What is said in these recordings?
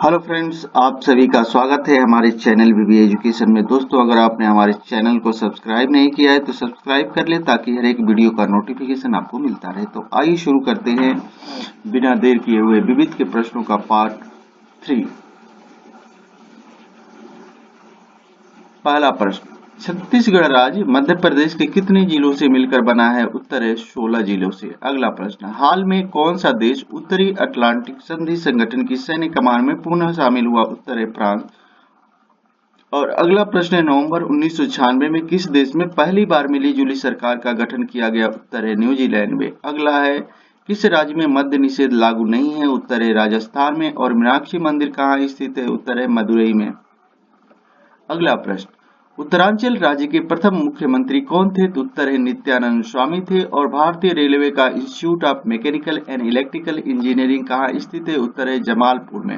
Hello friends, आप सभी का स्वागत है हमारे चैनल बीबी एजुकेशन में। दोस्तों, अगर आपने हमारे चैनल को सब्सक्राइब नहीं किया है तो सब्सक्राइब कर ले ताकि हर एक वीडियो का नोटिफिकेशन आपको मिलता रहे। तो आइए शुरू करते हैं बिना देर किए हुए विविध के प्रश्नों का पार्ट 3। पहला प्रश्न, छत्तीसगढ़ राज्य मध्य प्रदेश के कितने जिलों से मिलकर बना है? उत्तर है 16 जिलों से। अगला प्रश्न, हाल में कौन सा देश उत्तरी अटलांटिक संधि संगठन की सैन्य कमान में पुनः शामिल हुआ? उत्तर है फ्रांस। और अगला प्रश्न है, नवंबर 1996 में किस देश में पहली बार मिली जुली सरकार का गठन किया गया? उत्तर है न्यूजीलैंड में। अगला है, किस राज्य में मद्य निषेध लागू नहीं है? उत्तर है राजस्थान में। और मीनाक्षी मंदिर कहाँ स्थित है? उत्तर है मदुरई में। अगला प्रश्न, उत्तरांचल राज्य के प्रथम मुख्यमंत्री कौन थे? तो उत्तर है नित्यानंद स्वामी थे। और भारतीय रेलवे का institute of mechanical and electrical engineering कहाँ स्थित है? उत्तर है जमालपुर में।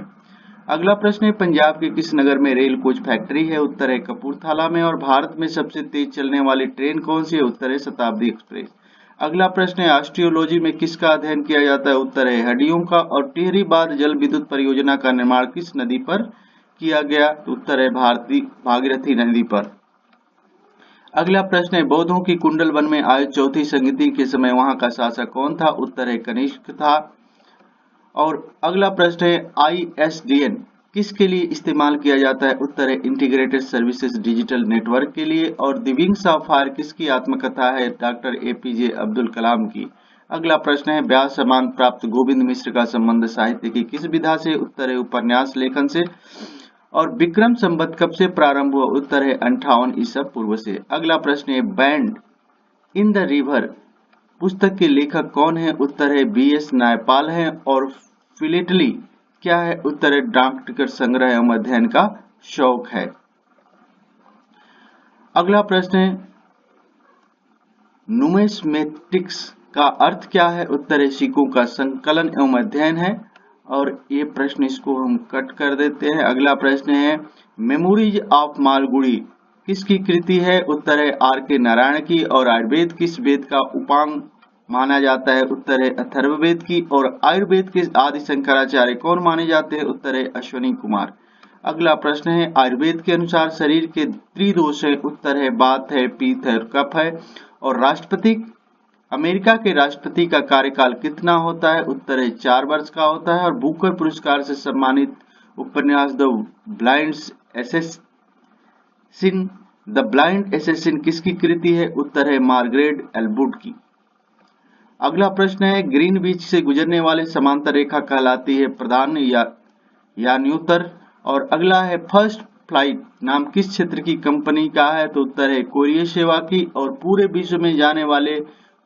अगला प्रश्न है, पंजाब के किस नगर में रेल कोच फैक्ट्री है? उत्तर है कपूरथला में। और भारत में सबसे तेज चलने वाली ट्रेन कौन सी है? उत्तर है शताब्दी एक्सप्रेस। अगला प्रश्न है, ऑस्ट्रियोलॉजी में किसका अध्ययन किया जाता है? उत्तर है हड्डियों का। और टिहरी बांध जल विद्युत परियोजना का निर्माण किस नदी पर किया गया? उत्तर है भागीरथी नदी पर। अगला प्रश्न है, बौद्धों की कुंडल वन में आयोजित चौथी संगति के समय वहां का शासक कौन था? उत्तर है कनिष्क था। और अगला प्रश्न है, ISDN किसके लिए इस्तेमाल किया जाता है? उत्तर है इंटीग्रेटेड सर्विसेज डिजिटल नेटवर्क के लिए। और द विंग्स ऑफ फायर किसकी आत्मकथा है? डॉक्टर APJ अब्दुल कलाम की। अगला प्रश्न है, व्यास सम्मान प्राप्त गोविंद मिश्र का संबंध साहित्य की किस विधा से? उत्तर है उपन्यास लेखन से। और विक्रम संवत कब से प्रारंभ हुआ? उत्तर है 58 ईसा पूर्व से। अगला प्रश्न है, बैंड इन द रिवर पुस्तक के लेखक कौन है? उत्तर है BS नायपाल है। और फिलेटली क्या है? उत्तर है डाक टिकट संग्रह एवं अध्ययन का शौक है। अगला प्रश्न है, नुमिस्मेटिक्स का अर्थ क्या है? उत्तर है सिक्कों का संकलन एवं अध्ययन है। और ये प्रश्न इसको हम कट कर देते हैं। अगला प्रश्न है, मेमोरीज ऑफ मालगुड़ी किसकी कृति है? उत्तर है RK नारायण की। और आयुर्वेद किस वेद का उपांग माना जाता है? उत्तर है अथर्ववेद की। और आयुर्वेद के आदि शंकराचार्य कौन माने जाते हैं? उत्तर है अश्विनी कुमार। अगला प्रश्न है, आयुर्वेद के अनुसार शरीर के त्रिदोष है। उत्तर है वात है, पित्त है और कफ है। और अमेरिका के राष्ट्रपति का कार्यकाल कितना होता है? उत्तर है 4 वर्ष का होता है। और बुकर पुरस्कार से सम्मानित उपन्यास द ब्लाइंड एसेसिन किसकी कृति है? उत्तर है मार्गरेट एल्वुड की। अगला प्रश्न है, ग्रीन बीच से गुजरने वाले समांतर रेखा कहलाती है प्रधान या न्यूतर। और अगला है, फर्स्ट फ्लाइट नाम किस क्षेत्र की कंपनी का है? तो उत्तर है कोरिया सेवा की। और पूरे विश्व में जाने वाले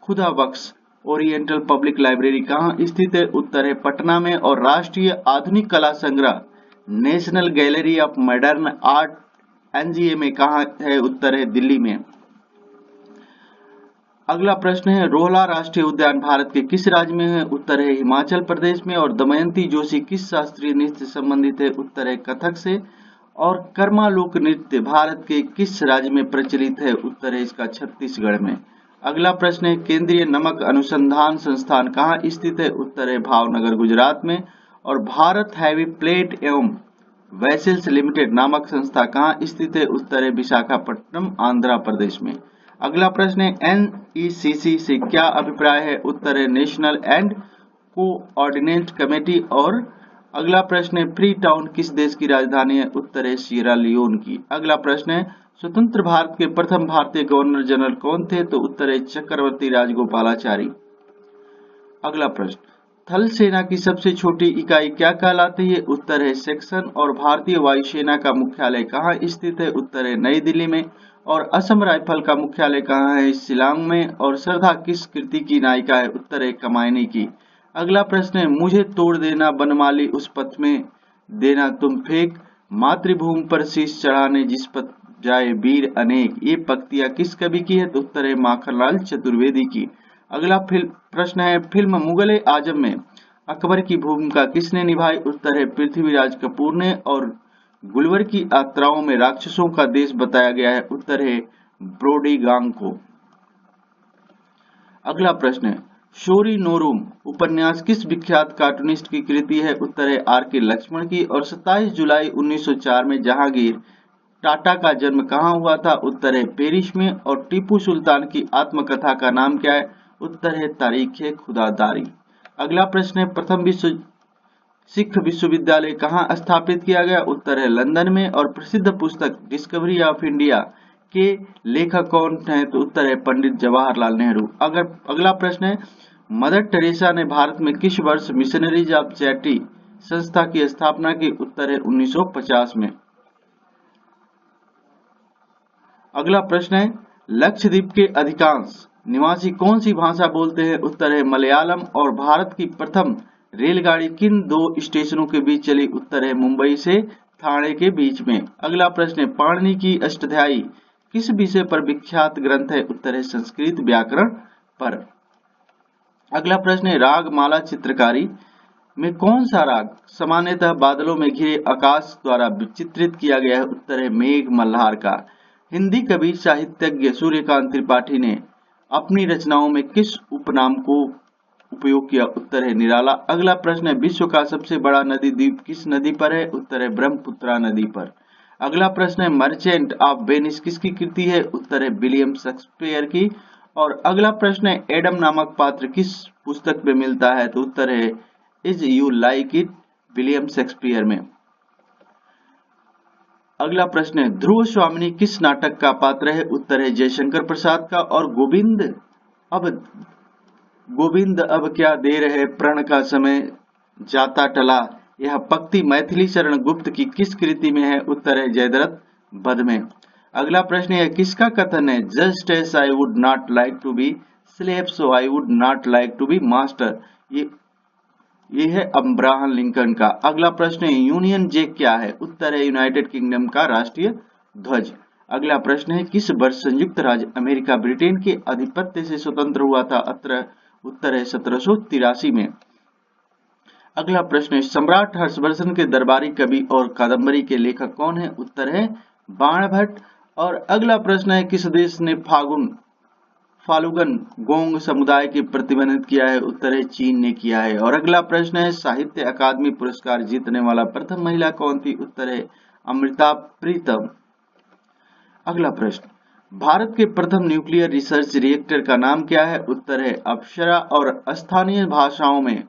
खुदा बख्श ओरिएंटल पब्लिक लाइब्रेरी कहाँ स्थित है? उत्तर है पटना में। और राष्ट्रीय आधुनिक कला संग्रह national gallery of modern art NGA में कहाँ है? उत्तर है दिल्ली में। अगला प्रश्न है, रोहला राष्ट्रीय उद्यान भारत के किस राज्य में है? उत्तर है हिमाचल प्रदेश में। और दमयंती जोशी किस शास्त्रीय नृत्य से संबंधित है? उत्तर है कथक से। और कर्मा लोक नृत्य भारत के किस राज्य में प्रचलित है? उत्तर है इसका छत्तीसगढ़ में। अगला प्रश्न है, केंद्रीय नमक अनुसंधान संस्थान कहाँ स्थित है? उत्तर है भावनगर गुजरात में। और भारत हैवी प्लेट एवं वेसल्स लिमिटेड नामक संस्था कहाँ स्थित है? उत्तर है विशाखापट्टनम आंध्र प्रदेश में। अगला प्रश्न है, NECC से क्या अभिप्राय है? उत्तर है नेशनल एंड कोऑर्डिनेट कमेटी। और अगला प्रश्न है, फ्री टाउन किस देश की राजधानी है? उत्तर है सियरा लियोन की। अगला प्रश्न है, स्वतंत्र भारत के प्रथम भारतीय गवर्नर जनरल कौन थे? तो उत्तर है चक्रवर्ती राजगोपालाचारी। अगला प्रश्न, थल सेना की सबसे छोटी इकाई क्या कहलाती है? उत्तर है सेक्शन। और भारतीय वायुसेना का मुख्यालय कहाँ स्थित है? उत्तर है नई दिल्ली में। और असम राइफल का मुख्यालय कहाँ है? शिलांग में। और श्रद्धा किस कृति की नायिका है? उत्तर है कमायनी की। अगला प्रश्न है, मुझे तोड़ देना बनमाली उस पथ में देना तुम फेंक, मातृभूमि पर शीश चढ़ाने जिस पथ जाए वीर अनेक, ये पंक्तियां किस कवि की है? तो उत्तर है माखनलाल चतुर्वेदी की। अगला प्रश्न है, फिल्म मुगले आजम में अकबर की भूमिका किसने निभाई? उत्तर है पृथ्वीराज कपूर ने। और गुलवर की यात्राओं में राक्षसों का देश बताया गया है। उत्तर है ब्रोडीगांग को। अगला प्रश्न है, शोरी नोरूम उपन्यास किस विख्यात कार्टूनिस्ट की कृति है? उत्तर है आर के लक्ष्मण की। और 27 जुलाई 1904 में जहांगीर टाटा का जन्म कहाँ हुआ था? उत्तर है पेरिस में। और टीपू सुल्तान की आत्मकथा का नाम क्या है? उत्तर है तारीख खुदादारी। अगला प्रश्न है प्रथम सिख विश्वविद्यालय कहाँ स्थापित किया गया? उत्तर है लंदन में। और प्रसिद्ध पुस्तक डिस्कवरी ऑफ इंडिया के लेखक कौन है? तो उत्तर है पंडित जवाहरलाल नेहरू। अगला प्रश्न है मदर टेरेसा ने भारत में किस वर्ष मिशनरीज ऑफ चैरिटी संस्था की स्थापना की? उत्तर है 1950 में। अगला प्रश्न है लक्षद्वीप के अधिकांश निवासी कौन सी भाषा बोलते हैं? उत्तर है मलयालम। और भारत की प्रथम रेलगाड़ी किन दो स्टेशनों के बीच चली? उत्तर है मुंबई से ठाणे के बीच में। अगला प्रश्न है पाणिनि की अष्टाध्यायी किस विषय पर विख्यात ग्रंथ है? उत्तर है संस्कृत व्याकरण पर। अगला प्रश्न है राग माला चित्रकारी में कौन सा राग सामान्यतः बादलों में घिरे आकाश द्वारा चित्रित किया गया है? उत्तर है मेघ मल्हार का। हिंदी कवि साहित्यज्ञ सूर्यकांत त्रिपाठी ने अपनी रचनाओं में किस उपनाम को उपयोग किया? उत्तर है निराला। अगला प्रश्न है विश्व का सबसे बड़ा नदी द्वीप किस नदी पर है? उत्तर है ब्रह्मपुत्रा नदी पर। अगला प्रश्न है मर्चेंट ऑफ वेनिस किसकी कृति है? उत्तर है विलियम शेक्सपियर की। और अगला प्रश्न है एडम नामक पात्र किस पुस्तक में मिलता है? तो उत्तर है is you like it William Shakespeare में। अगला प्रश्न है ध्रुव स्वामिनी किस नाटक का पात्र है? उत्तर है जयशंकर प्रसाद का। और गोविंद अब क्या देर है प्रण का समय जाता टला यह पंक्ति मैथिली शरण गुप्त की किस कृति में है? उत्तर है जयद्रथ वध में। अगला प्रश्न है किसका कथन है just as I would not like to be slave so I would not like to be master, ये है अब्राहम लिंकन का। अगला प्रश्न है यूनियन जैक क्या है? उत्तर है यूनाइटेड किंगडम का राष्ट्रीय ध्वज। अगला प्रश्न है किस वर्ष संयुक्त राज्य अमेरिका ब्रिटेन के आधिपत्य से स्वतंत्र हुआ था? उत्तर है 1783 में। अगला प्रश्न है सम्राट हर्षवर्धन के दरबारी कवि और कादम्बरी के लेखक कौन है? उत्तर है बाणभट्ट। और अगला प्रश्न है किस देश ने फाल्गुन गोंग समुदाय के प्रतिबंधित किया है? उत्तर है चीन ने किया है। और अगला प्रश्न है साहित्य अकादमी पुरस्कार जीतने वाला प्रथम महिला कौन थी? उत्तर है अमृता प्रीतम। अगला प्रश्न भारत के प्रथम न्यूक्लियर रिसर्च रिएक्टर का नाम क्या है? उत्तर है अप्सरा। और स्थानीय भाषाओं में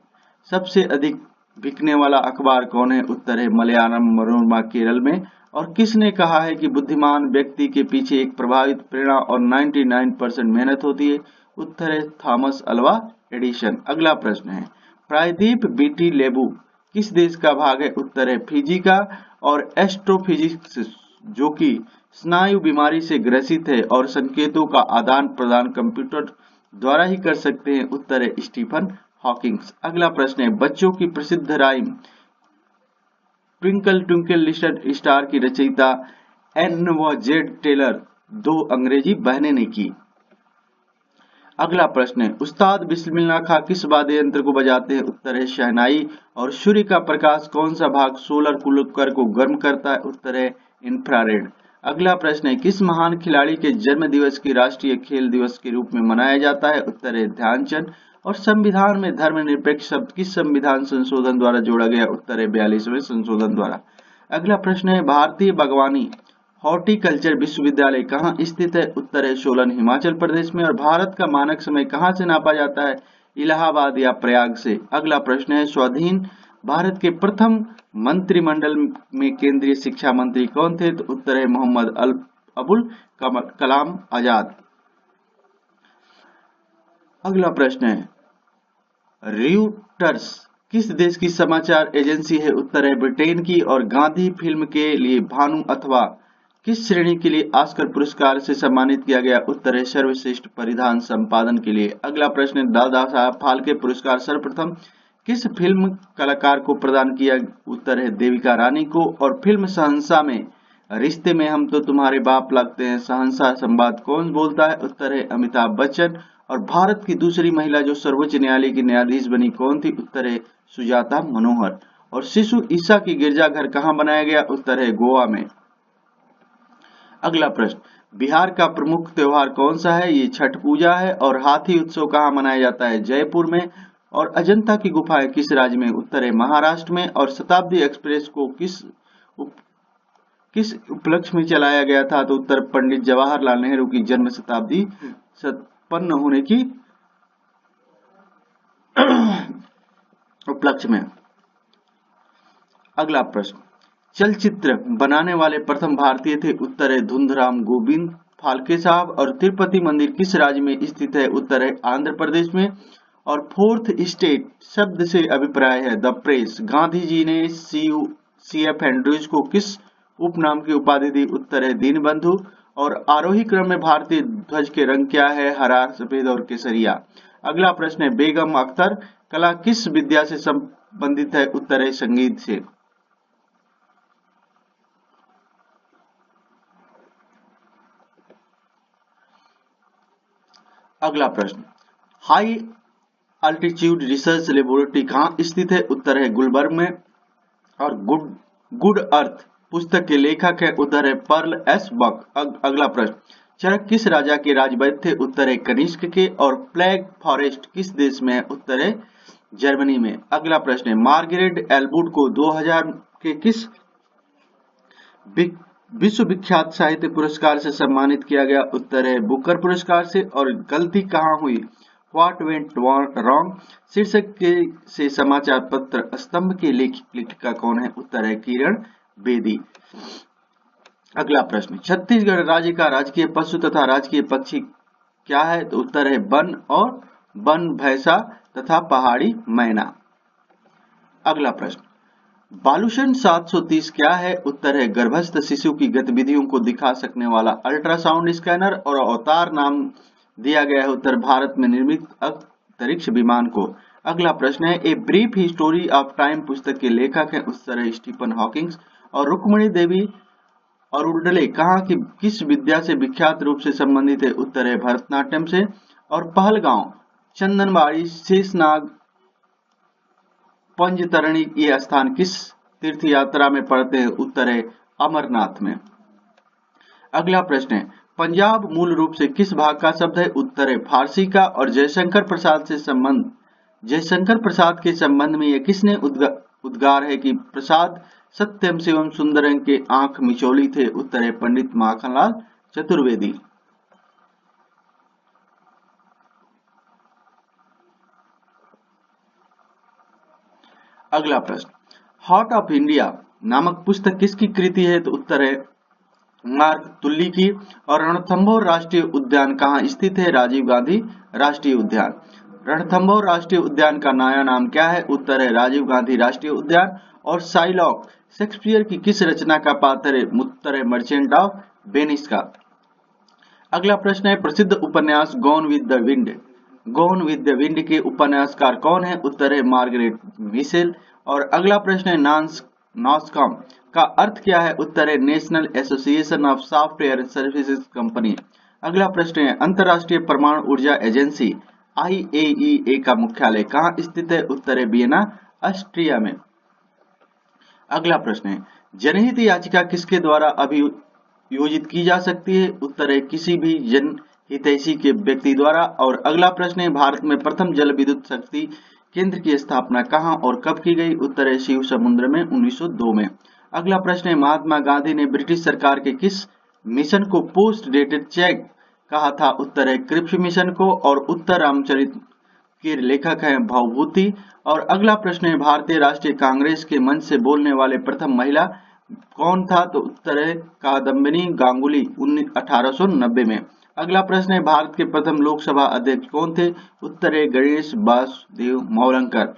सबसे अधिक बिकने वाला अखबार कौन है? उत्तर है मलयालम मनोरमा केरल में। और किसने कहा है कि बुद्धिमान व्यक्ति के पीछे एक प्रभावित प्रेरणा और 99% मेहनत होती है? उत्तर है थॉमस अल्वा एडिसन। अगला प्रश्न है प्रायद्वीप बीटी लेबू किस देश का भाग है? उत्तर है फिजी का। और एस्ट्रोफिजिक्स जो कि स्नायु बीमारी से ग्रसित है और संकेतों का आदान प्रदान कंप्यूटर द्वारा ही कर सकते हैं? उत्तर है स्टीफन हॉकिंग्स। अगला प्रश्न है बच्चों की प्रसिद्ध rhyme twinkle twinkle little star की रचयिता एन व जेड टेलर दो अंग्रेजी बहनें ने की। अगला प्रश्न है उस्ताद बिस्मिल्लाह खां किस वाद्य यंत्र को बजाते हैं? उत्तर है शहनाई। और सूर्य का प्रकाश कौन सा भाग सोलर कुलकर को गर्म करता है? उत्तर है इंफ्रारेड। अगला प्रश्न है किस महान खिलाड़ी के जन्म दिवस की राष्ट्रीय खेल दिवस के रूप में मनाया जाता है? उत्तर है ध्यानचंद। और संविधान में धर्मनिरपेक्ष शब्द किस संविधान संशोधन द्वारा जोड़ा गया? उत्तर है 42वें संशोधन द्वारा। अगला प्रश्न है भारतीय बागवानी हॉर्टिकल्चर विश्वविद्यालय कहाँ स्थित है? उत्तर है सोलन हिमाचल प्रदेश में। और भारत का मानक समय कहाँ से नापा जाता है? इलाहाबाद या प्रयाग से। अगला प्रश्न है स्वाधीन भारत के प्रथम मंत्रिमंडल में केंद्रीय शिक्षा मंत्री कौन थे? तो उत्तर है मोहम्मद अबुल कलाम आजाद। अगला प्रश्न है रॉयटर्स किस देश की समाचार एजेंसी है? उत्तर है ब्रिटेन की। और गांधी फिल्म के लिए भानु अथवा किस श्रेणी के लिए ऑस्कर पुरस्कार से सम्मानित किया गया? उत्तर है सर्वश्रेष्ठ परिधान संपादन के लिए। अगला प्रश्न है दादा साहब फाल्के पुरस्कार सर्वप्रथम किस फिल्म कलाकार को प्रदान किया? उत्तर है देविका रानी को। और फिल्म सहंसा में रिश्ते में हम तो तुम्हारे बाप लगते हैं सहंसा संवाद कौन बोलता है? उत्तर है अमिताभ बच्चन। और भारत की दूसरी महिला जो सर्वोच्च न्यायालय की न्यायाधीश बनी कौन थी? उत्तर है सुजाता मनोहर। और शिशु ईसा की गिरजाघर कहाँ बनाया गया? उत्तर है गोवा में। अगला प्रश्न बिहार का प्रमुख त्योहार कौन सा है? ये छठ पूजा है। और हाथी उत्सव कहाँ मनाया जाता है? जयपुर में। और अजंता की गुफाएं किस राज्य में? उत्तर है महाराष्ट्र में। और शताब्दी एक्सप्रेस को किस उपलक्ष्य में चलाया गया था? तो उत्तर पंडित जवाहरलाल नेहरू की जन्म शताब्दी संपन्न होने की उपलक्ष्य में। अगला प्रश्न, चलचित्र बनाने वाले प्रथम भारतीय थे? उत्तर है धुंधराम गोविंद फाल्के साहब। और तिरुपति मंदिर किस राज्य में स्थित है? उत्तर है आंध्र प्रदेश में। और फोर्थ स्टेट शब्द से अभिप्राय है द प्रेस। गांधी जी ने CF एंड्रूज को किस उपनाम की उपाधि दी? उत्तर है दीनबंधु। और आरोही क्रम में भारतीय ध्वज के रंग क्या है? हरा, सफेद और केसरिया। अगला प्रश्न है, बेगम अख्तर कला किस विद्या से संबंधित है? उत्तर है संगीत से। अगला प्रश्न, हाई अल्टीट्यूड रिसर्च लेबोरेटरी कहाँ स्थित है? उत्तर है गुलबर्ग में। और गुड अर्थ पुस्तक के लेखक है? उत्तर है पर्ल एस बक। अगला प्रश्न, चरक किस राजा के राजवैद्य थे? उत्तर है कनिष्क के। और प्लेग फॉरेस्ट किस देश में है? उत्तर है जर्मनी में। अगला प्रश्न है, मार्गरेट एलवुड को 2000 के किस विश्व विख्यात साहित्य पुरस्कार से सम्मानित किया गया? उत्तर है बुकर पुरस्कार से। और गलती कहाँ हुई? व्हाट वेंट रॉन्ग शीर्षक से समाचार पत्र स्तंभ के लेखिका कौन है? उत्तर है किरण बेदी। अगला प्रश्न, छत्तीसगढ़ राज्य का राजकीय पशु तथा राजकीय पक्षी क्या है? तो उत्तर है वन और वन भैंसा तथा पहाड़ी मैना। अगला प्रश्न, बालूशन 730 क्या है? उत्तर है गर्भस्थ शिशु की गतिविधियों को दिखा सकने वाला अल्ट्रासाउंड स्कैनर। और अवतार नाम दिया गया है उत्तर भारत में निर्मित अंतरिक्ष विमान को। अगला प्रश्न है, a brief history of time पुस्तक के लेखक है? उत्तर है स्टीफन हॉकिंग्स। और रुक्मणी देवी और उर्डले कहाँ की किस विद्या से विख्यात रूप से संबंधित है? उत्तर है भरतनाट्यम से। और पहलगांव, चंदनबाड़ी, शेषनाग, पंजतरणी ये स्थान किस तीर्थ यात्रा में पड़ते हैं? उत्तर है अमरनाथ में। अगला प्रश्न है, पंजाब मूल रूप से किस भाग का शब्द है? उत्तर है फारसी का। और जयशंकर प्रसाद के संबंध में यह किसने उद्गार है कि प्रसाद सत्यम शिवम सुंदरम के आंख मिचौली थे? उत्तर है पंडित माखनलाल चतुर्वेदी। अगला प्रश्न, हार्ट ऑफ इंडिया नामक पुस्तक किसकी कृति है? तो उत्तर है मार्क तुल्ली की। और रणथंभौर राष्ट्रीय उद्यान कहाँ स्थित है? राजीव गांधी राष्ट्रीय उद्यान। रणथंभौर राष्ट्रीय उद्यान का नया नाम क्या है? उत्तर है राजीव गांधी राष्ट्रीय उद्यान। और साइलॉक शेक्सपियर की किस रचना का पात्र है? उत्तर है मर्चेंट ऑफ वेनिस का। अगला प्रश्न है, प्रसिद्ध उपन्यास गॉन विद द विंड के उपन्यासकार कौन है? उत्तर है मार्गरेट मिशेल। और अगला प्रश्न है, नॉस्कॉम का अर्थ क्या है? उत्तर है national association of software services company. अगला प्रश्न है, अंतरराष्ट्रीय परमाणु ऊर्जा एजेंसी IAEA का मुख्यालय कहाँ स्थित है? उत्तर है वियना, ऑस्ट्रिया में। अगला प्रश्न है, जनहित याचिका किसके द्वारा अभियोजित की जा सकती है? उत्तर है किसी भी जनहितैषी के व्यक्ति द्वारा। और अगला प्रश्न है, भारत में प्रथम जल विद्युत शक्ति केंद्र की स्थापना कहाँ और कब की गई? उत्तर है शिव समुद्र में 1902 में। अगला प्रश्न है, महात्मा गांधी ने ब्रिटिश सरकार के किस मिशन को पोस्ट डेटेड चेक कहा था? उत्तर है क्रिप्स मिशन को। और उत्तर रामचरित के लेखक हैं भवभूति। और अगला प्रश्न है, भारतीय राष्ट्रीय कांग्रेस के मंच से बोलने वाले प्रथम महिला कौन था? तो उत्तर है कादम्बिनी गांगुली 1890 में। अगला प्रश्न है, भारत के प्रथम लोकसभा अध्यक्ष कौन थे? उत्तर है गणेश वासुदेव मोवलंकर।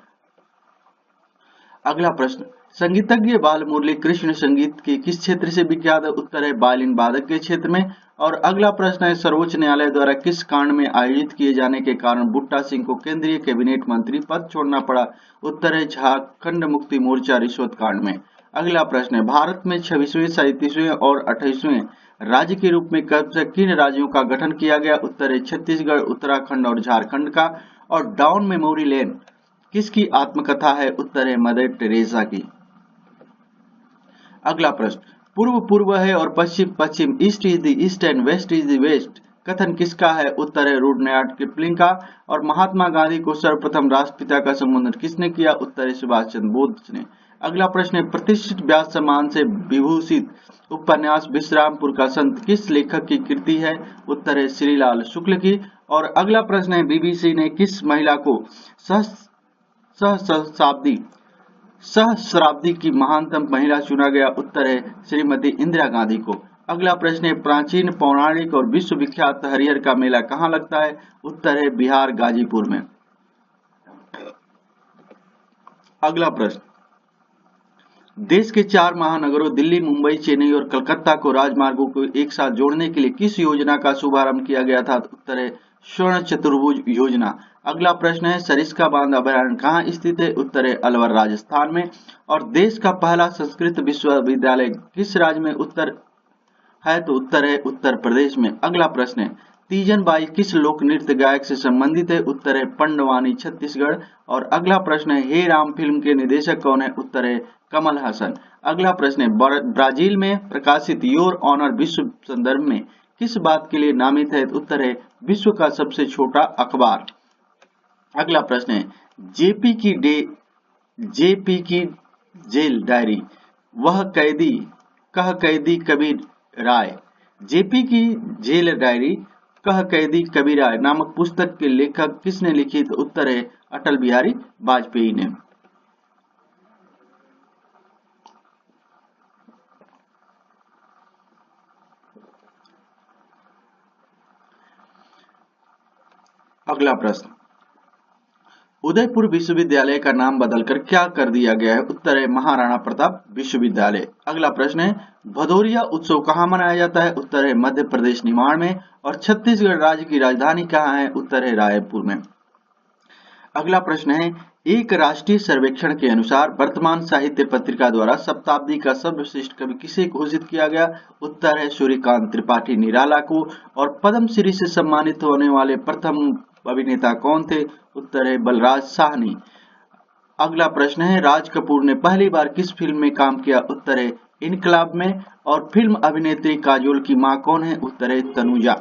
अगला प्रश्न, संगीतज्ञ बालमुरली कृष्ण संगीत के किस क्षेत्र से विख्यात है? उत्तर है वायलिन वादक के क्षेत्र में। और अगला प्रश्न है, सर्वोच्च न्यायालय द्वारा किस कांड में आयोजित किए जाने के कारण बूटा सिंह को केंद्रीय कैबिनेट मंत्री पद छोड़ना पड़ा? उत्तर है झारखंड मुक्ति मोर्चा रिश्वत कांड में। अगला प्रश्न है, भारत में 26वें, 37वें और 28वें राज्य के रूप में कब से किन राज्यों का गठन किया गया? उत्तर है छत्तीसगढ़, उत्तराखंड और झारखंड का। और डाउन मेमोरी लेन किसकी आत्मकथा है? उत्तर है मदर टेरेसा की। अगला प्रश्न, पूर्व पूर्व है और पश्चिम पश्चिम, east is the east and west is the west, कथन किसका है? उत्तर है रुडयार्ड किपलिंग का। और महात्मा गांधी को सर्वप्रथम राष्ट्रपिता का संबोधन किसने किया? उत्तर है सुभाष चंद्र बोस ने। अगला प्रश्न है, प्रतिष्ठित व्यास सम्मान से विभूषित उपन्यास विश्रामपुर का संत किस लेखक की कृति है? उत्तर है श्रीलाल शुक्ल की। और अगला प्रश्न है, बीबीसी ने किस महिला को सहस्राब्दी की महानतम महिला चुना गया? उत्तर है श्रीमती इंदिरा गांधी को। अगला प्रश्न है, प्राचीन पौराणिक और विश्वविख्यात हरिहर का मेला कहाँ लगता है? उत्तर है बिहार गाजीपुर में। अगला प्रश्न, देश के 4 महानगरों दिल्ली, मुंबई, चेन्नई और कलकत्ता को राजमार्गों को एक साथ जोड़ने के लिए किस योजना का शुभारंभ किया गया था? उत्तर है स्वर्ण चतुर्भुज योजना। अगला प्रश्न है, सरिस्का बांध अभयारण्य कहाँ स्थित है? उत्तर है अलवर राजस्थान में। और देश का पहला संस्कृत विश्वविद्यालय किस राज्य में उत्तर है? तो उत्तर है उत्तर प्रदेश में। अगला प्रश्न है, तीजन बाई किस लोक नृत्य गायक से संबंधित है? उत्तर है पंडवानी छत्तीसगढ़। और अगला प्रश्न है, हे राम फिल्म के निर्देशक कौन है? उत्तर है कमल हसन। अगला प्रश्न है, ब्राजील में प्रकाशित योर ऑनर विश्व संदर्भ में किस बात के लिए नामित है? उत्तर है विश्व का सबसे छोटा अखबार। अगला प्रश्न है, जेपी की जेल डायरी वह कैदी कह कैदी कबीर राय, जेपी की जेल डायरी कह कैदी कबीर राय नामक पुस्तक के लेखक किसने लिखी? तो उत्तर है अटल बिहारी वाजपेयी ने। अगला प्रश्न, उदयपुर विश्वविद्यालय का नाम बदलकर क्या कर दिया गया है? उत्तर है महाराणा प्रताप विश्वविद्यालय। अगला प्रश्न है, भदौरिया उत्सव कहाँ मनाया जाता है? उत्तर है मध्य प्रदेश निमाड़ में। और छत्तीसगढ़ राज्य की राजधानी कहाँ है? उत्तर है रायपुर में। अगला प्रश्न है, एक राष्ट्रीय सर्वेक्षण के अनुसार वर्तमान साहित्य पत्रिका द्वारा शताब्दी का सर्वश्रेष्ठ कवि किसे घोषित किया गया? उत्तर है सूर्यकांत त्रिपाठी निराला को। और पद्म श्री से सम्मानित होने वाले प्रथम अभिनेता कौन थे? उत्तर है बलराज साहनी। अगला प्रश्न है, राज कपूर ने पहली बार किस फिल्म में काम किया? उत्तर है इनकलाब में। और फिल्म अभिनेत्री काजोल की मां कौन है? उत्तर है तनुजा।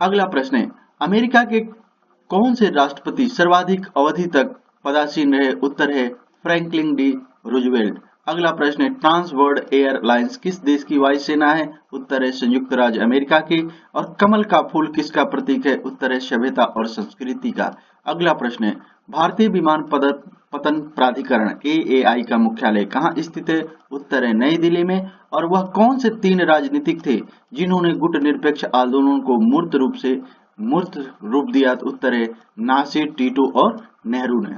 अगला प्रश्न है, अमेरिका के कौन से राष्ट्रपति सर्वाधिक अवधि तक पदासीन रहे? उत्तर है फ्रैंकलिन डी रूजवेल्ट। अगला प्रश्न है, ट्रांस वर्ल्ड एयरलाइंस किस देश की वायुसेना है? उत्तर है संयुक्त राज्य अमेरिका की। और कमल का फूल किसका प्रतीक है? उत्तर है सभ्यता और संस्कृति का। अगला प्रश्न है, भारतीय विमान पतन प्राधिकरण AAI का मुख्यालय कहाँ स्थित है? उत्तर है नई दिल्ली में। और वह कौन से 3 राजनीतिक थे जिन्होंने गुटनिरपेक्ष आंदोलन को मूर्त रूप दिया? उत्तर है नासिर, टीटो और नेहरू ने।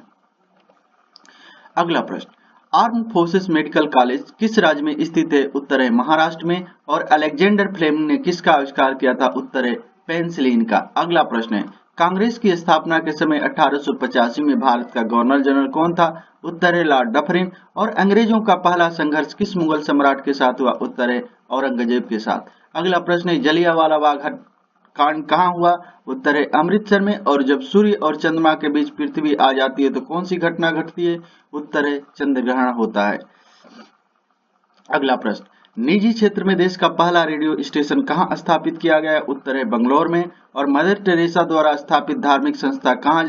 अगला प्रश्न, आर्म फोर्सेस मेडिकल कॉलेज किस राज्य में स्थित है? उत्तर है महाराष्ट्र में। और अलेक्जेंडर फ्लेमिंग ने किसका आविष्कार किया था? उत्तर है पेनिसिलिन का। अगला प्रश्न है, कांग्रेस की स्थापना के समय 1885 में भारत का गवर्नर जनरल कौन था? उत्तर है लॉर्ड डफरिन। और अंग्रेजों का पहला संघर्ष किस मुगल सम्राट के साथ हुआ? उत्तर है औरंगजेब के साथ। अगला प्रश्न है, जलियांवाला बाग कांड कहाँ हुआ? उत्तर है अमृतसर में। और जब सूर्य और चंद्रमा के बीच पृथ्वी आ जाती है तो कौन सी घटना घटती है? उत्तर है चंद्र ग्रहण होता है। अगला प्रश्न, निजी क्षेत्र में देश का पहला रेडियो स्टेशन कहाँ स्थापित किया गया? उत्तर है बंगलौर में। और मदर टेरेसा द्वारा स्थापित धार्मिक संस्था कहाँ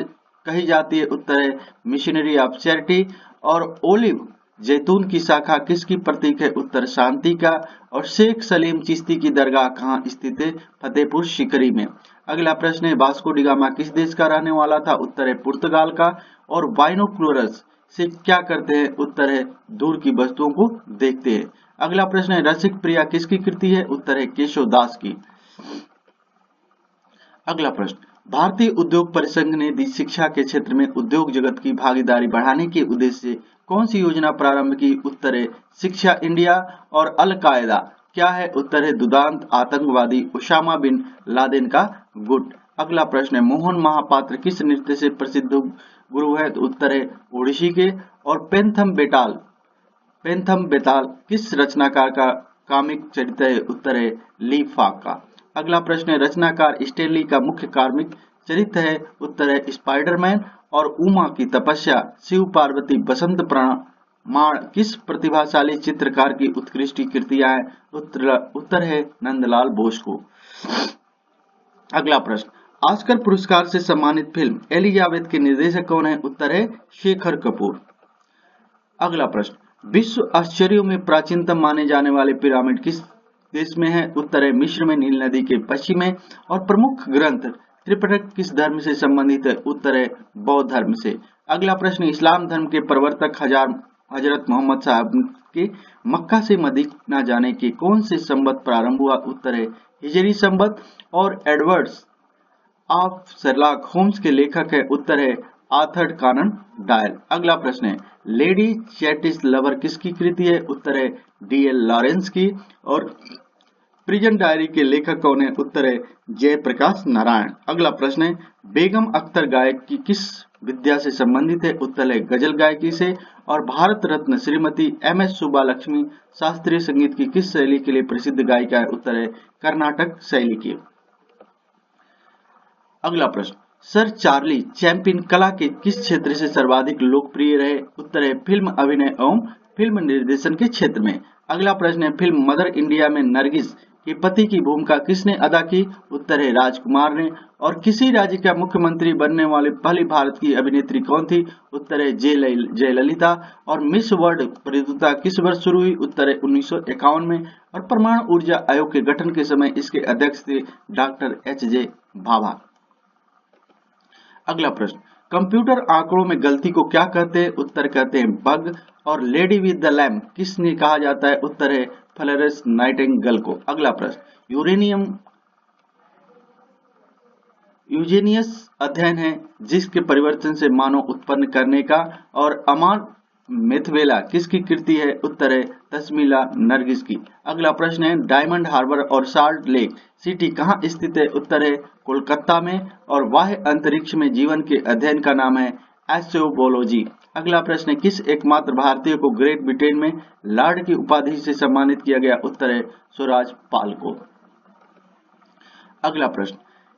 कही जाती है? उत्तर है मिशनरी ऑफ चैरिटी। और ओलिव जैतून की शाखा किसकी प्रतीक है? उत्तर शांति का। और शेख सलीम चिश्ती की दरगाह कहाँ स्थित है? फतेहपुर सीकरी में। अगला प्रश्न है, वास्को डी गामा किस देश का रहने वाला था? उत्तर है पुर्तगाल का। और बाइनोकुलर्स से क्या करते हैं? उत्तर है दूर की वस्तुओं को देखते हैं। अगला प्रश्न है, रसिक प्रिया किसकी कृति है? उत्तर है केशव दास की। अगला प्रश्न, भारतीय उद्योग परिसंघ ने शिक्षा के क्षेत्र में उद्योग जगत की भागीदारी बढ़ाने के उद्देश्य से कौन सी योजना प्रारंभ की? उत्तर है शिक्षा इंडिया। और अल कायदा क्या है? उत्तर है दुदांत आतंकवादी उसामा बिन लादेन का गुट। अगला प्रश्न है, मोहन महापात्र किस नृत्य से प्रसिद्ध गुरु है? तो उत्तर है ओडिसी के। और पेंथम बेताल किस रचनाकार का कामिक चरित्र है? उत्तर है ली फाक का। अगला प्रश्न है, रचनाकार स्टेनली का मुख्य कार्मिक चरित्र है? उत्तर है स्पाइडरमैन। और उमा की तपस्या शिव पार्वती बसंत माण किस प्रतिभाशाली चित्रकार की उत्कृष्ट कृतियां हैं? उत्तर है नंदलाल बोस को। अगला प्रश्न, ऑस्कर पुरस्कार से सम्मानित फिल्म एलिजाबेथ के निर्देशक कौन है? उत्तर है शेखर कपूर। अगला प्रश्न, विश्व आश्चर्यों में प्राचीनतम माने जाने वाले पिरामिड किस देश में है? उत्तर है मिस्र में नील नदी के पश्चिम में। और प्रमुख ग्रंथ त्रिपिटक किस धर्म से संबंधित है? उत्तर है बौद्ध धर्म से। अगला प्रश्न, इस्लाम धर्म के प्रवर्तक हजरत मोहम्मद साहब के मक्का से मदीना जाने के कौन से संवत प्रारंभ हुआ? उत्तर है हिजरी संवत। और एडवर्ड्स ऑफ शर्लॉक होम्स के लेखक है? उत्तर है आर्थर कॉनन डॉयल। अगला प्रश्न है, लेडी चैटिस लवर किसकी कृति है? उत्तर है डीएल लॉरेंस की। और प्रिजन डायरी के लेखक कौन है? उत्तर है जयप्रकाश नारायण। अगला प्रश्न है, बेगम अख्तर गायक की किस विद्या से संबंधित है? उत्तर है गजल गायकी से। और भारत रत्न श्रीमती एम.एस. सुब्बालक्ष्मी शास्त्रीय संगीत की किस शैली के लिए प्रसिद्ध गायिका है? उत्तर है कर्नाटक शैली की। अगला प्रश्न, सर चार्ली चैप्लिन कला के किस क्षेत्र से सर्वाधिक लोकप्रिय रहे? उत्तर है फिल्म अभिनय एवं फिल्म निर्देशन के क्षेत्र में। अगला प्रश्न है, फिल्म मदर इंडिया में नरगिस के पति की भूमिका किसने अदा की? उत्तर है राजकुमार ने। और किसी राज्य का मुख्यमंत्री बनने वाली पहली भारत की अभिनेत्री कौन थी? उत्तर है जयललिता। और मिस वर्ल्ड प्रतियोगिता किस वर्ष शुरू हुई? उत्तर है 1951 में। और परमाणु ऊर्जा आयोग के गठन के समय इसके अध्यक्ष थे डॉक्टर एच.जे. भाभा। अगला प्रश्न, कंप्यूटर आंकड़ों में गलती को क्या कहते हैं? उत्तर कहते हैं बग। और लेडी विद द लैम्प किसने कहा जाता है? उत्तर है फ्लोरेंस नाइटिंगेल को। अगला प्रश्न, यूजेनियस अध्ययन है जिसके परिवर्तन से मानव उत्पन्न करने का। और अमान मेथवेला किसकी कृति है? उत्तर है तस्मीला नरगिस की। अगला प्रश्न है, डायमंड हार्बर और साल्ट लेक सिटी कहाँ स्थित है? उत्तर है कोलकाता में। और बाह्य अंतरिक्ष में जीवन के अध्ययन का नाम है एस्ट्रोबोलॉजी। अगला प्रश्न है, किस एकमात्र भारतीय को ग्रेट ब्रिटेन में लॉर्ड की उपाधि से सम्मानित किया गया? उत्तर है स्वराज पाल को। अगला प्रश्न,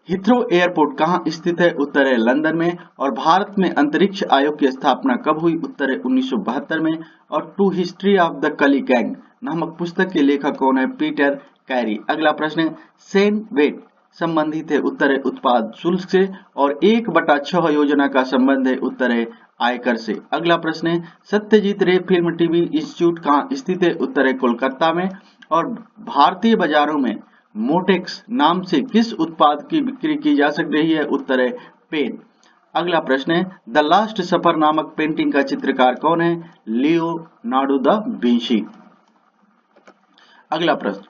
हिथ्रो एयरपोर्ट कहाँ स्थित है? उत्तर है लंदन में। और भारत में अंतरिक्ष आयोग की स्थापना कब हुई? उत्तर है 1972 में। और टू हिस्ट्री ऑफ द कली गैंग नामक पुस्तक के लेखक कौन है? Peter carry. अगला प्रश्न है, सेन वेट संबंधित है? उत्तर है उत्पाद शुल्क से। और 1/6 योजना का संबंध है? उत्तर है आयकर से। अगला प्रश्न है, सत्यजीत रे फिल्म टीवी इंस्टीट्यूट कहाँ स्थित है? उत्तर है कोलकाता में। और भारतीय बाजारों में मोटेक्स नाम से किस उत्पाद की बिक्री की जा सक रही है? उत्तर है पेन। अगला प्रश्न है, द लास्ट सफर नामक पेंटिंग का चित्रकार कौन है? Leonardo da Vinci. अगला प्रश्न,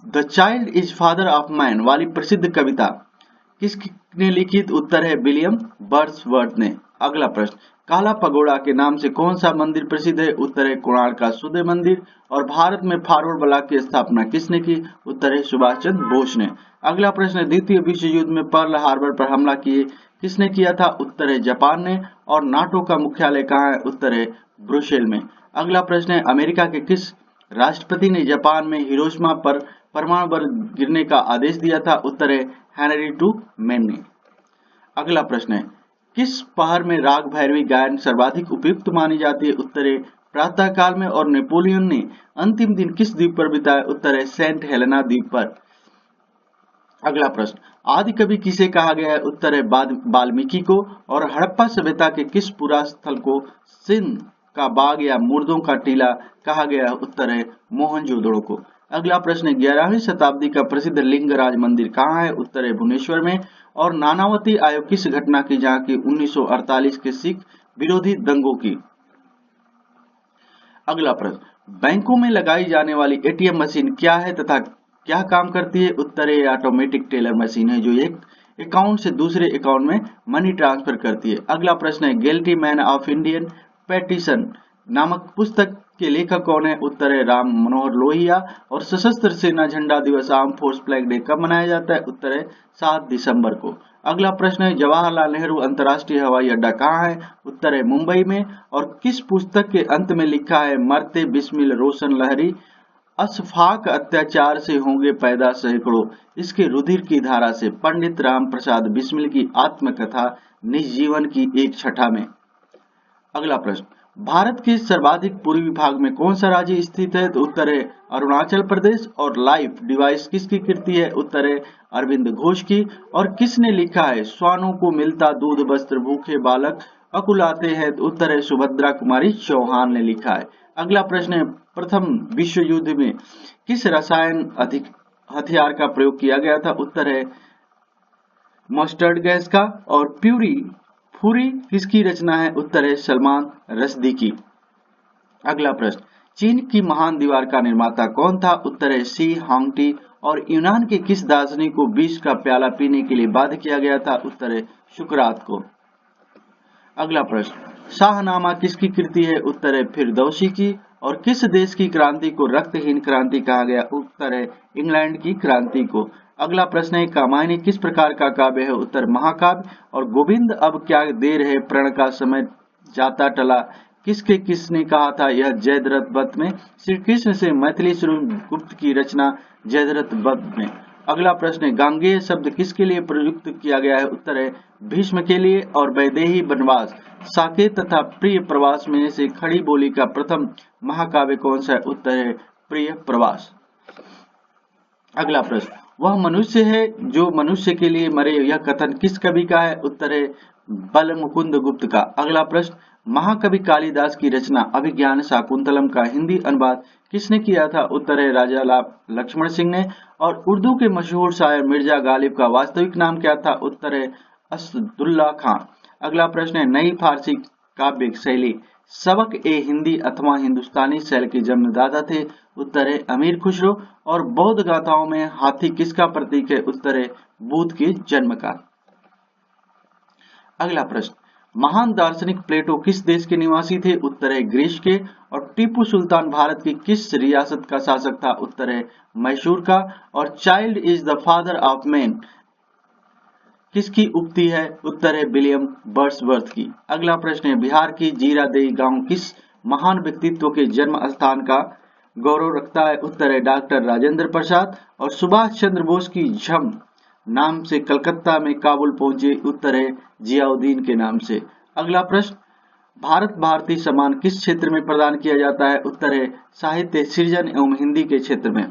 the child is father of man वाली प्रसिद्ध कविता किसने लिखित? उत्तर है विलियम वर्ड्सवर्थ ने। अगला प्रश्न, काला पगोड़ा के नाम से कौन सा मंदिर प्रसिद्ध है? उत्तर है कोणार्क का सूर्य मंदिर। और भारत में फॉरवर्ड ब्लॉक की स्थापना किसने की? उत्तर है सुभाष चंद्र बोस ने। अगला प्रश्न, द्वितीय विश्व युद्ध में पर्ल हार्बर पर हमला किसने किया था? उत्तर है जापान ने। और नाटो का मुख्यालय कहाँ है? उत्तर है ब्रुसेल में। अगला प्रश्न है, अमेरिका के किस राष्ट्रपति ने जापान में हिरोशिमा पर परमाणु बम गिरने का आदेश दिया था? उत्तर है हेनरी ट्रूमैन ने। अगला प्रश्न है, किस पहाड़ में राग भैरवी गायन सर्वाधिक उपयुक्त मानी जाती है? उत्तर है प्रातः काल में। और नेपोलियन ने अंतिम दिन किस द्वीप पर बिताया? उत्तर है सेंट हेलेना द्वीप पर। अगला प्रश्न, आदि कवि किसे कहा गया है? उत्तर है वाल्मीकि को। और हड़प्पा सभ्यता के किस पुरास्थल को सिंध का बाग या मुर्दों का टीला कहा गया है? उत्तर है मोहनजोदड़ो को। अगला प्रश्न, 11वीं शताब्दी का प्रसिद्ध लिंगराज मंदिर कहाँ है? उत्तर है भुवनेश्वर में। और नानावती आयोग किस घटना की जहाँ की 1948 के सिख विरोधी दंगों की। अगला प्रश्न, बैंकों में लगाई जाने वाली एटीएम मशीन क्या है तथा क्या काम करती है? उत्तर है ऑटोमेटिक टेलर मशीन है जो एक अकाउंट से दूसरे अकाउंट में मनी ट्रांसफर करती है। अगला प्रश्न है, guilty man of Indian petition नामक पुस्तक के लेखक कौन है? उत्तर है राम मनोहर लोहिया। और सशस्त्र सेना झंडा दिवस आर्म फोर्स फ्लैग डे कब मनाया जाता है? उत्तर है 7 दिसंबर को। अगला प्रश्न है, जवाहरलाल नेहरू अंतर्राष्ट्रीय हवाई अड्डा कहाँ है? उत्तर है मुंबई में। और किस पुस्तक के अंत में लिखा है, मरते बिस्मिल रोशन लहरी, अशफाक अत्याचार से होंगे पैदा सैकड़ों, इसके रुधिर की धारा से। पंडित राम प्रसाद बिस्मिल की आत्मकथा निज जीवन की एक छठा में। अगला प्रश्न, भारत के सर्वाधिक पूर्वी भाग में कौन सा राज्य स्थित है? तो उत्तर है अरुणाचल प्रदेश। और लाइफ डिवाइस किसकी कृति है? उत्तर है अरविंद घोष की। और किसने लिखा है श्वानों को मिलता दूध वस्त्र भूखे बालक अकुलाते हैं? तो उत्तर है सुभद्रा कुमारी चौहान ने लिखा है। अगला प्रश्न है प्रथम विश्व युद्ध में किस रसायन हथियार का प्रयोग किया गया था? उत्तर है मस्टर्ड गैस का। और फुरी किसकी रचना है? उत्तर है सलमान रश्दी की। अगला प्रश्न चीन की महान दीवार का निर्माता कौन था? उत्तर है शी हांगटी। और यूनान के किस दार्शनिक को विष का प्याला पीने के लिए बाध्य किया गया था? उत्तर है सुकरात को। अगला प्रश्न शाहनामा किसकी कृति है? उत्तर है फिरदौसी की। और किस देश की क्रांति को रक्तहीन क्रांति कहा गया? उत्तर है इंग्लैंड की क्रांति को। अगला प्रश्न है कामायनी किस प्रकार का काव्य है? उत्तर महाकाव्य। और गोविंद अब क्या देर है प्रण का समय जाता टला किसने कहा था? यह जयद्रथ वध में श्री कृष्ण से मैथिली गुप्त की रचना जयद्रथ वध में। अगला प्रश्न है गांगेय शब्द किसके लिए प्रयुक्त किया गया है? उत्तर है भीष्म के लिए। और वैदेही वनवास साकेत तथा प्रिय प्रवास में से खड़ी बोली का प्रथम महाकाव्य कौन सा है? उत्तर है प्रिय प्रवास। अगला प्रश्न वह मनुष्य है जो मनुष्य के लिए मरे, यह कथन किस कवि का है? उत्तर है बल मुकुंद गुप्त का। अगला प्रश्न महाकवि कालिदास की रचना अभिज्ञान शाकुंतलम का हिंदी अनुवाद किसने किया था? उत्तर है राजा लक्ष्मण सिंह ने। और उर्दू के मशहूर शायर मिर्जा गालिब का वास्तविक नाम क्या था? उत्तर है असदुल्ला खान। अगला प्रश्न है नई फारसी काव्य शैली सबक ए हिंदी अथवा हिंदुस्तानी शैली के जन्मदाता थे? उत्तर है अमीर खुसरो। और बौद्ध गाथाओं में हाथी किसका प्रतीक है? उत्तर है बुद्ध के जन्म का। अगला प्रश्न महान दार्शनिक प्लेटो किस देश के निवासी थे? उत्तर है ग्रीस के। और टीपू सुल्तान भारत की किस रियासत का शासक था? उत्तर है मैसूर का। और child is the father of man किसकी उक्ति है? उत्तर है विलियम वर्ड्सवर्थ की। अगला प्रश्न है बिहार की जीरादेई गांव किस महान व्यक्तित्व के जन्म स्थान का गौरव रखता है? उत्तर है डॉक्टर राजेंद्र प्रसाद। और सुभाष चंद्र बोस की झम नाम से कलकत्ता में काबुल पहुंचे? उत्तर है जियाउद्दीन के नाम से। अगला प्रश्न भारत भारती सम्मान किस क्षेत्र में प्रदान किया जाता है? उत्तर है साहित्य सृजन एवं हिंदी के क्षेत्र में।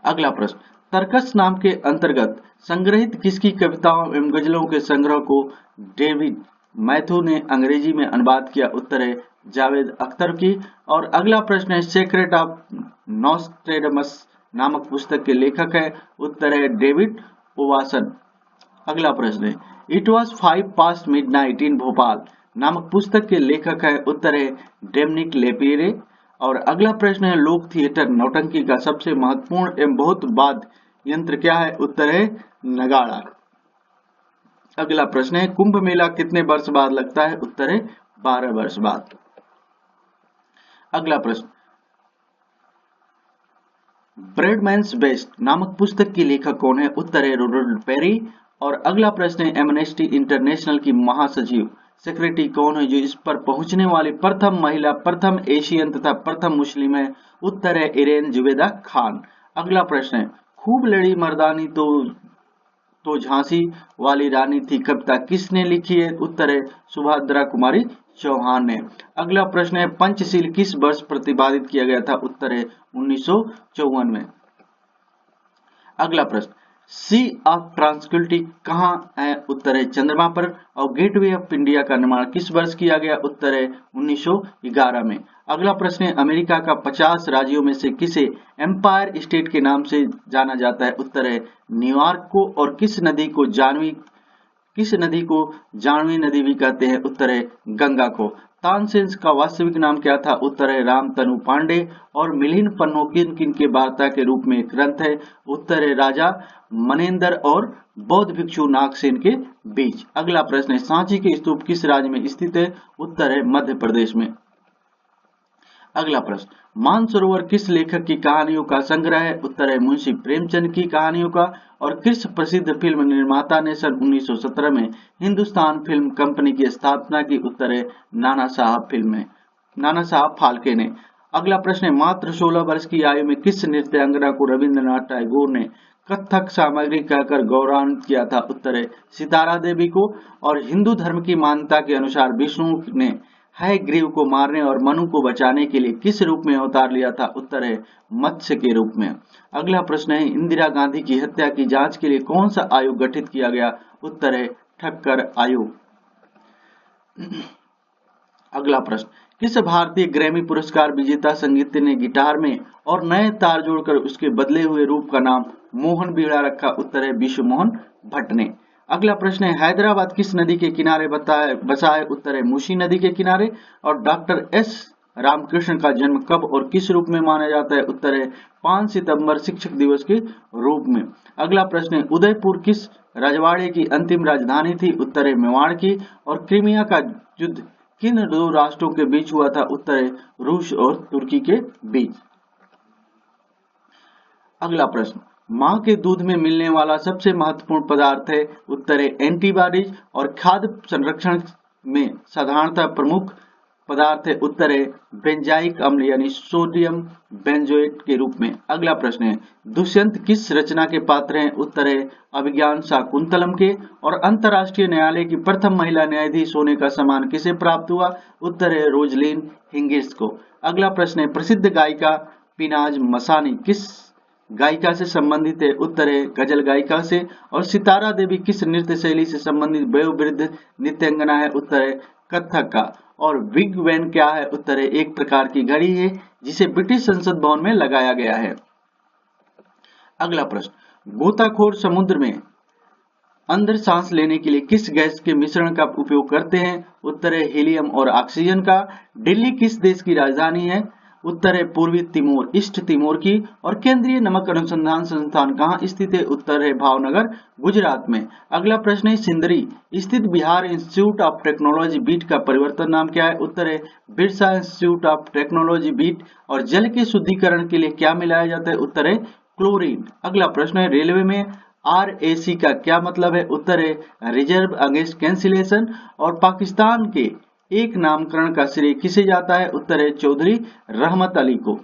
अगला प्रश्न तर्कस नाम के अंतर्गत संग्रहित किसकी कविताओं एवं गजलों के संग्रह को डेविड मैथ्यू ने अंग्रेजी में अनुवाद किया? उत्तर है जावेद अख्तर की। और अगला प्रश्न है सेक्रेट ऑफ नॉस्ट्रेडमस नामक पुस्तक के लेखक है? उत्तर है डेविड ओवासन। अगला प्रश्न है इट वॉज 5 पास्ट मिडनाइट इन भोपाल नामक पुस्तक के लेखक है? उत्तर है डेमनिक लेपियरे। और अगला प्रश्न है लोक थिएटर नौटंकी का सबसे महत्वपूर्ण एवं बहुत वाद्य यंत्र क्या है? उत्तर है नगाड़ा। अगला प्रश्न है कुंभ मेला कितने वर्ष बाद लगता है? उत्तर है 12 वर्ष बाद। अगला प्रश्न ब्रैडमैन्स बेस्ट नामक पुस्तक की लेखक कौन है? उत्तर है रोनाल्ड पेरी। और अगला प्रश्न है एमनेस्टी इंटरनेशनल की महासचिव सेक्रेटरी कौन है जो इस पर पहुंचने वाली प्रथम महिला, प्रथम एशियन तथा प्रथम मुस्लिम है? उत्तर है इरेन जुबेदा खान। अगला प्रश्न है खूब लड़ी मर्दानी तो झांसी वाली रानी थी कविता किसने लिखी है? उत्तर है सुभद्रा कुमारी चौहान ने। अगला प्रश्न है पंचशील किस वर्ष प्रतिपादित किया गया था? उत्तर है 1954 में। अगला प्रश्न सी ऑफ ट्रांसक्विलिटी कहाँ है? उत्तर है चंद्रमा पर। और गेटवे ऑफ इंडिया का निर्माण किस वर्ष किया गया? उत्तर है 1911 में। अगला प्रश्न है अमेरिका का 50 राज्यों में से किसे एम्पायर स्टेट के नाम से जाना जाता है? उत्तर है न्यूयॉर्क को। और किस नदी को जानवी नदी भी कहते हैं? उत्तर है गंगा को। तानसेन का वास्तविक नाम क्या था? उत्तर है रामतनु पांडे। और मिलिंद पन्नों किन के वार्ता के रूप में ग्रंथ है? उत्तर है राजा मनेंद्र और बौद्ध भिक्षु नागसेन के बीच। अगला प्रश्न है सांची के स्तूप किस राज्य में स्थित है? उत्तर है मध्य प्रदेश में। अगला प्रश्न मानसरोवर किस लेखक की कहानियों का संग्रह है? उत्तर है मुंशी प्रेमचंद की कहानियों का। और किस प्रसिद्ध फिल्म निर्माता ने सन 1917 में हिंदुस्तान फिल्म कंपनी की स्थापना की? उत्तर है नाना साहब फाल्के ने। अगला प्रश्न है मात्र 16 वर्ष की आयु में किस नृत्यांगना को रविंद्रनाथ टैगोर ने कथक सामग्री कहकर गौरवान्वित किया था? उत्तर है सितारा देवी को। और हिंदू धर्म की मान्यता के अनुसार विष्णु ने हयग्रीव को मारने और मनु को बचाने के लिए किस रूप में अवतार लिया था? उत्तर है मत्स्य के रूप में। अगला प्रश्न है इंदिरा गांधी की हत्या की जांच के लिए कौन सा आयोग गठित किया गया? उत्तर है ठक्कर आयोग। अगला प्रश्न, किस भारतीय ग्रैमी पुरस्कार विजेता संगीतज्ञ ने गिटार में और नए तार जोड़कर उसके बदले हुए रूप का नाम मोहन बीड़ा रखा? उत्तर है विश्व मोहन भट्ट ने। अगला प्रश्न है हैदराबाद किस नदी के किनारे बसा है? उत्तर है मूसी नदी के किनारे। और डॉक्टर एस रामकृष्ण का जन्म कब और किस रूप में माना जाता है? उत्तर है 5 सितंबर शिक्षक दिवस के रूप में। अगला प्रश्न है उदयपुर किस रजवाड़े की अंतिम राजधानी थी? उत्तर है मेवाड़ की। और क्रीमिया का युद्ध किन दो राष्ट्रों के बीच हुआ था? उत्तर है रूस और तुर्की के बीच। अगला प्रश्न, मां के दूध में मिलने वाला सबसे महत्वपूर्ण पदार्थ है? उत्तर है एंटीबॉडीज। और खाद्य संरक्षण में साधारणतः प्रमुख पदार्थ है? उत्तर है बेंजाइक अम्ल यानी सोडियम बेंजोएट के रूप में। अगला प्रश्न है दुष्यंत किस रचना के पात्र हैं? उत्तर है अभिज्ञान शाकुंतलम के। और अंतरराष्ट्रीय न्यायालय की प्रथम महिला न्यायाधीश होने का सम्मान किसे प्राप्त हुआ? उत्तर है रोजलिन हिंगिस को। अगला प्रश्न है प्रसिद्ध गायिका पिनाज मसानी किस गायिका से संबंधित है? उत्तर है गजल गायिका से। और सितारा देवी किस नृत्य शैली से संबंधित वयोवृद्ध नृत्यांगना है? उत्तर है कथक का। और बिग बैन क्या है? उत्तर है एक प्रकार की घड़ी है जिसे ब्रिटिश संसद भवन में लगाया गया है। अगला प्रश्न, गोताखोर समुद्र में अंदर सांस लेने के लिए किस गैस के मिश्रण का उपयोग करते हैं? उत्तर है हीलियम और ऑक्सीजन का। दिल्ली किस देश की राजधानी है? उत्तर है पूर्वी तिमोर ईस्ट तिमोर की। और केंद्रीय नमक अनुसंधान संस्थान कहाँ स्थित है? उत्तर है भावनगर गुजरात में। अगला प्रश्न है सिंदरी स्थित Bihar institute of technology BIT का परिवर्तन नाम क्या है? उत्तर है Birsa institute of technology BIT. और जल के शुद्धिकरण के लिए क्या मिलाया जाता है? उत्तर है क्लोरीन। अगला प्रश्न है रेलवे में RAC का क्या मतलब है? उत्तर है रिजर्व अगेंस्ट कैंसिलेशन। और पाकिस्तान के एक नामकरण का श्रेय किसे जाता है? उत्तर है चौधरी रहमत अली को।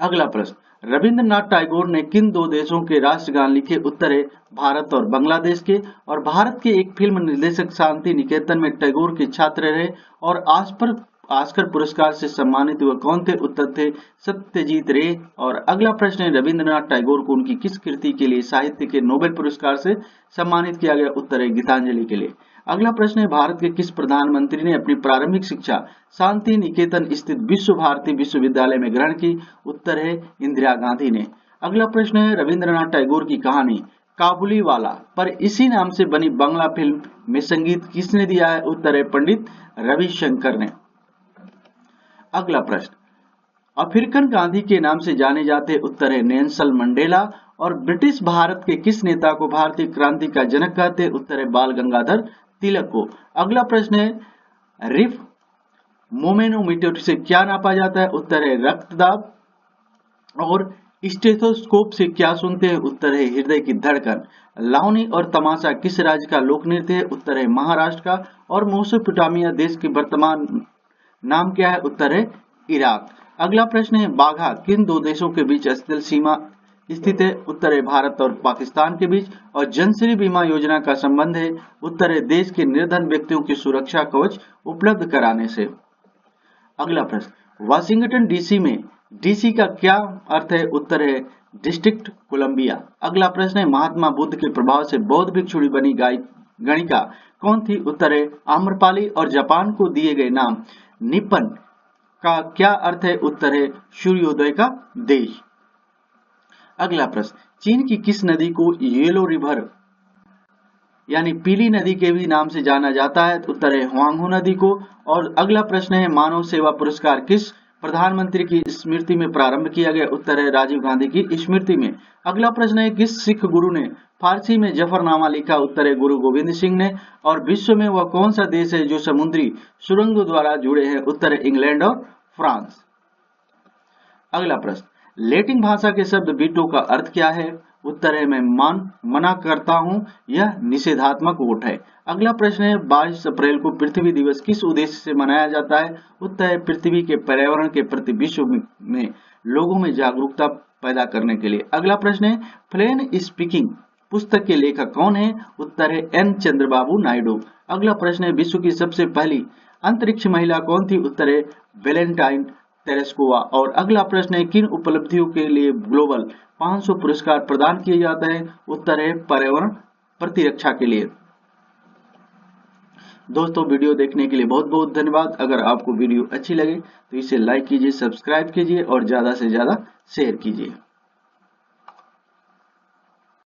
अगला प्रश्न, रविंद्रनाथ टैगोर ने किन दो देशों के राष्ट्रगान लिखे? उत्तर है भारत और बांग्लादेश के। और भारत के एक फिल्म निर्देशक शांति निकेतन में टैगोर के छात्र रहे और ऑस्कर पुरस्कार से सम्मानित हुए कौन थे? उत्तर थे सत्यजीत रे। और अगला प्रश्न है रविंद्रनाथ टैगोर को उनकी किस कृति के लिए साहित्य के नोबेल पुरस्कार से सम्मानित किया गया? उत्तर है गीतांजलि के लिए। अगला प्रश्न है भारत के किस प्रधानमंत्री ने अपनी प्रारंभिक शिक्षा शांति निकेतन स्थित विश्व भारती विश्वविद्यालय में ग्रहण की? उत्तर है इंदिरा गांधी ने। अगला प्रश्न है रविंद्रनाथ टैगोर की कहानी काबुली वाला पर इसी नाम से बनी बांग्ला फिल्म में संगीत किसने दिया है? उत्तर है पंडित रविशंकर ने। अगला प्रश्न, अफ्रीकन गांधी के नाम से जाने जाते? उत्तर है नेल्सन मंडेला। और ब्रिटिश भारत के किस नेता को भारतीय क्रांति का जनक कहते हैं? उत्तर है बाल गंगाधर तिलक को। अगला प्रश्न है रिफ मोमेनोमीटर से क्या नापा जाता है? उत्तर है रक्तदाब। और स्टेथोस्कोप से क्या सुनते हैं? उत्तर है हृदय की धड़कन। लावनी और तमाशा किस राज्य का लोक नृत्य है? उत्तर है महाराष्ट्र का। और मेसोपोटामिया देश की वर्तमान नाम क्या है? उत्तर है इराक। अगला प्रश्न है बाघा किन दो देशों के बीच स्थल सीमा स्थित है? उत्तर है भारत और पाकिस्तान के बीच। और जनश्री बीमा योजना का संबंध है? उत्तर है देश के निर्धन व्यक्तियों की सुरक्षा कवच उपलब्ध कराने से। अगला प्रश्न, वाशिंगटन डीसी में डीसी का क्या अर्थ है? उत्तर है डिस्ट्रिक्ट कोलंबिया। अगला प्रश्न है महात्मा बुद्ध के प्रभाव से बौद्ध भिक्षुणी बनी गणिका कौन थी? उत्तर है आम्रपाली। और जापान को दिए गए नाम निप्पन का क्या अर्थ है? उत्तर है सूर्योदय का देश। अगला प्रश्न, चीन की किस नदी को येलो रिवर यानी पीली नदी के भी नाम से जाना जाता है? उत्तर है हुआंगहो नदी को। और अगला प्रश्न है मानव सेवा पुरस्कार किस प्रधानमंत्री की स्मृति में प्रारंभ किया गया? उत्तर है राजीव गांधी की स्मृति में। अगला प्रश्न है किस सिख गुरु ने फारसी में जफरनामा लिखा? उत्तर है गुरु गोविंद सिंह ने। और विश्व में वह कौन सा देश है जो समुद्री सुरंगों द्वारा जुड़े हैं? उत्तर है इंग्लैंड और फ्रांस। अगला प्रश्न, लैटिन भाषा के शब्द वीटो का अर्थ क्या है? उत्तर है मैं मना करता हूं, यह निषेधात्मक वोट है। अगला प्रश्न है 22 अप्रैल को पृथ्वी दिवस किस उद्देश्य से मनाया जाता है? उत्तर है पृथ्वी के पर्यावरण के प्रति विश्व में लोगों में जागरूकता पैदा करने के लिए। अगला प्रश्न है प्लेन स्पीकिंग पुस्तक के लेखक कौन है? उत्तर है N चंद्रबाबू नायडू। अगला प्रश्न है विश्व की सबसे पहली अंतरिक्ष महिला कौन थी? उत्तर है वेलेंटाइन तेरेस्कोवा। और अगला प्रश्न है, किन उपलब्धियों के लिए ग्लोबल 500 पुरस्कार प्रदान किए जाते हैं? उत्तर है पर्यावरण प्रतिरक्षा के लिए। दोस्तों, वीडियो देखने के लिए बहुत बहुत धन्यवाद। अगर आपको वीडियो अच्छी लगे तो इसे लाइक कीजिए, सब्सक्राइब कीजिए और ज्यादा से ज्यादा शेयर कीजिए।